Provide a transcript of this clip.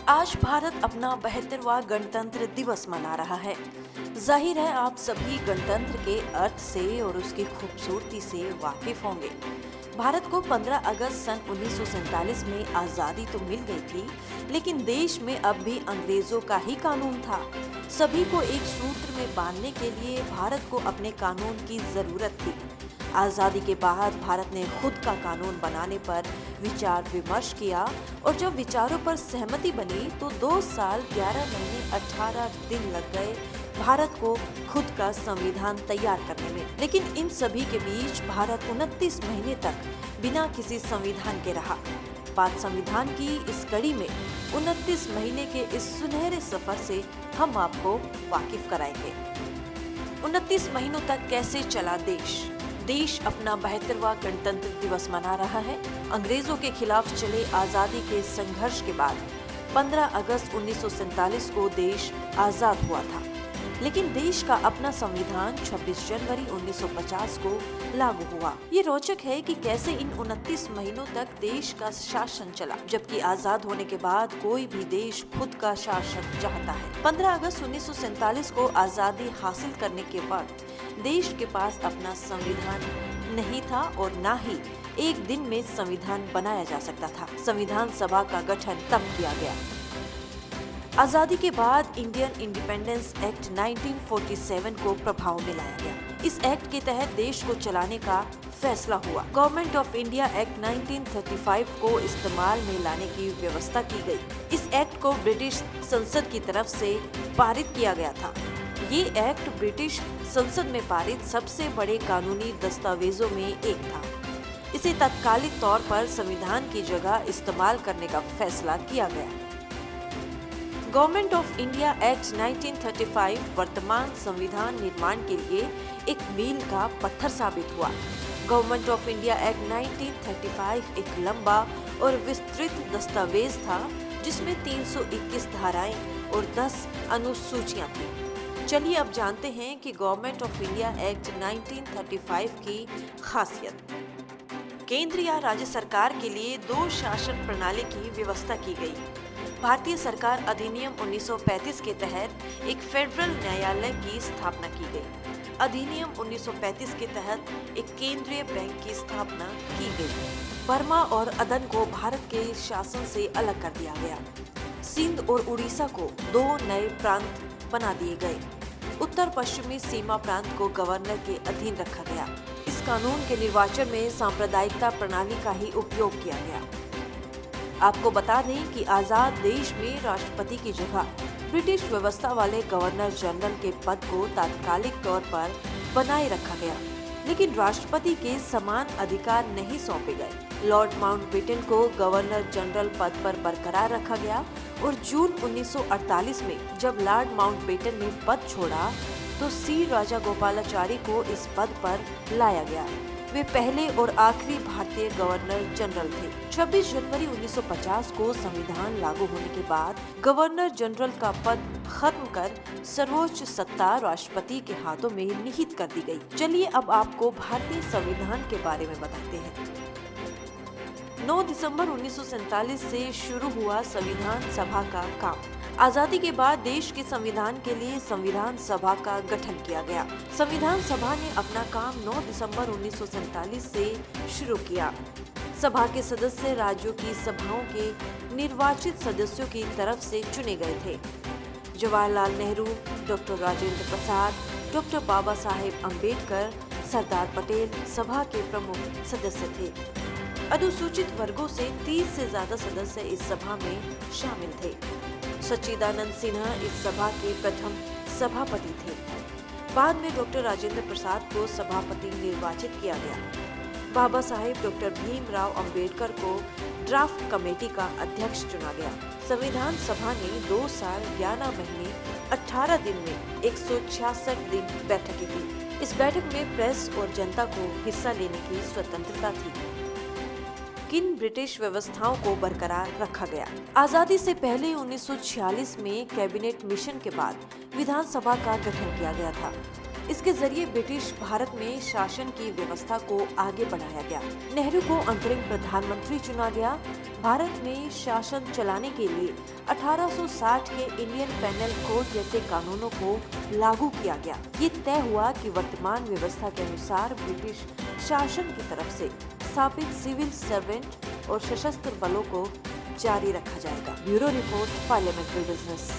आज भारत अपना 72वां गणतंत्र दिवस मना रहा है। जाहिर है आप सभी गणतंत्र के अर्थ से और उसकी खूबसूरती से वाकिफ होंगे। भारत को 15 अगस्त सन 1947 में आज़ादी तो मिल गई थी, लेकिन देश में अब भी अंग्रेजों का ही कानून था। सभी को एक सूत्र में बांधने के लिए भारत को अपने कानून की जरूरत थी। आज़ादी के बाद भारत ने खुद का कानून बनाने पर विचार विमर्श किया और जब विचारों पर सहमति बनी तो 2 साल 11 महीने 18 दिन लग गए भारत को खुद का संविधान तैयार करने में। लेकिन इन सभी के बीच भारत 29 महीने तक बिना किसी संविधान के रहा। बात संविधान की इस कड़ी में 29 महीने के इस सुनहरे सफर से हम आपको वाकिफ कराएंगे। 29 महीनों तक कैसे चला देश अपना 72वां गणतंत्र दिवस मना रहा है। अंग्रेजों के खिलाफ चले आजादी के संघर्ष के बाद 15 अगस्त 1947 को देश आजाद हुआ था, लेकिन देश का अपना संविधान 26 जनवरी 1950 को लागू हुआ। ये रोचक है कि कैसे इन 29 महीनों तक देश का शासन चला, जबकि आजाद होने के बाद कोई भी देश खुद का शासन चाहता है। 15 अगस्त 1947 को आजादी हासिल करने के वक्त देश के पास अपना संविधान नहीं था और न ही एक दिन में संविधान बनाया जा सकता था। संविधान सभा का गठन तब किया गया। आजादी के बाद इंडियन इंडिपेंडेंस एक्ट 1947 को प्रभाव में लाया गया। इस एक्ट के तहत देश को चलाने का फैसला हुआ। गवर्नमेंट ऑफ इंडिया एक्ट 1935 को इस्तेमाल में लाने की व्यवस्था की गई। इस एक्ट को ब्रिटिश संसद की तरफ से पारित किया गया था। ये एक्ट ब्रिटिश संसद में पारित सबसे बड़े कानूनी दस्तावेजों में एक था। इसे तात्कालिक तौर पर संविधान की जगह इस्तेमाल करने का फैसला किया गया। गवर्नमेंट ऑफ इंडिया एक्ट 1935 वर्तमान संविधान निर्माण के लिए एक मील का पत्थर साबित हुआ। गवर्नमेंट ऑफ इंडिया एक्ट 1935 एक लंबा और विस्तृत दस्तावेज था, जिसमें 321 धाराएं और 10 अनुसूचियां थी। चलिए अब जानते हैं कि गवर्नमेंट ऑफ इंडिया एक्ट 1935 की खासियत। केंद्र या राज्य सरकार के लिए 2 शासन प्रणाली की व्यवस्था की गई। भारतीय सरकार अधिनियम 1935 के तहत एक फेडरल न्यायालय की स्थापना की गई। अधिनियम 1935 के तहत एक केंद्रीय बैंक की स्थापना की गई। बर्मा और अदन को भारत के शासन से अलग कर दिया गया। सिंध और उड़ीसा को 2 नए प्रांत बना दिए गए। उत्तर पश्चिमी सीमा प्रांत को गवर्नर के अधीन रखा गया। इस कानून के निर्वाचन में सांप्रदायिकता प्रणाली का ही उपयोग किया गया। आपको बता दें कि आजाद देश में राष्ट्रपति की जगह ब्रिटिश व्यवस्था वाले गवर्नर जनरल के पद को तात्कालिक तौर पर बनाए रखा गया, लेकिन राष्ट्रपति के समान अधिकार नहीं सौंपे गए। लॉर्ड माउंटबेटन को गवर्नर जनरल पद पर बरकरार रखा गया और जून 1948 में जब लॉर्ड माउंटबेटन ने पद छोड़ा तो सी राजागोपालाचारी को इस पद पर लाया गया। वे पहले और आखिरी भारतीय गवर्नर जनरल थे। 26 जनवरी 1950 को संविधान लागू होने के बाद गवर्नर जनरल का पद खत्म कर सर्वोच्च सत्ता राष्ट्रपति के हाथों में निहित कर दी गई। चलिए अब आपको भारतीय संविधान के बारे में बताते हैं। 9 दिसंबर 1947 से शुरू हुआ संविधान सभा का काम। आजादी के बाद देश के संविधान के लिए संविधान सभा का गठन किया गया। संविधान सभा ने अपना काम 9 दिसंबर 1947 से शुरू किया। सभा के सदस्य राज्यों की सभाओं के निर्वाचित सदस्यों की तरफ से चुने गए थे। जवाहरलाल नेहरू, डॉक्टर राजेंद्र प्रसाद, डॉक्टर बाबा साहेब अम्बेडकर, सरदार पटेल सभा के प्रमुख सदस्य थे। अनुसूचित वर्गों से 30 से ज्यादा सदस्य इस सभा में शामिल थे। सच्चिदानंद सिन्हा इस सभा के प्रथम सभापति थे। बाद में डॉक्टर राजेंद्र प्रसाद को सभापति निर्वाचित किया गया। बाबा साहेब डॉक्टर भीमराव अंबेडकर को ड्राफ्ट कमेटी का अध्यक्ष चुना गया। संविधान सभा ने 2 साल 11 महीने 18 दिन में 166 दिन बैठकें की। इस बैठक में प्रेस और जनता को हिस्सा लेने की स्वतंत्रता थी। किन ब्रिटिश व्यवस्थाओं को बरकरार रखा गया। आजादी से पहले 1946 में कैबिनेट मिशन के बाद विधानसभा का गठन किया गया था। इसके जरिए ब्रिटिश भारत में शासन की व्यवस्था को आगे बढ़ाया गया। नेहरू को अंतरिम प्रधानमंत्री चुना गया। भारत में शासन चलाने के लिए 1860 के इंडियन पेनल कोड जैसे कानूनों को लागू किया गया। ये तय हुआ कि वर्तमान व्यवस्था के अनुसार ब्रिटिश शासन की तरफ से स्थापित सिविल सर्वेंट और सशस्त्र बलों को जारी रखा जाएगा। Bureau report, parliamentary business.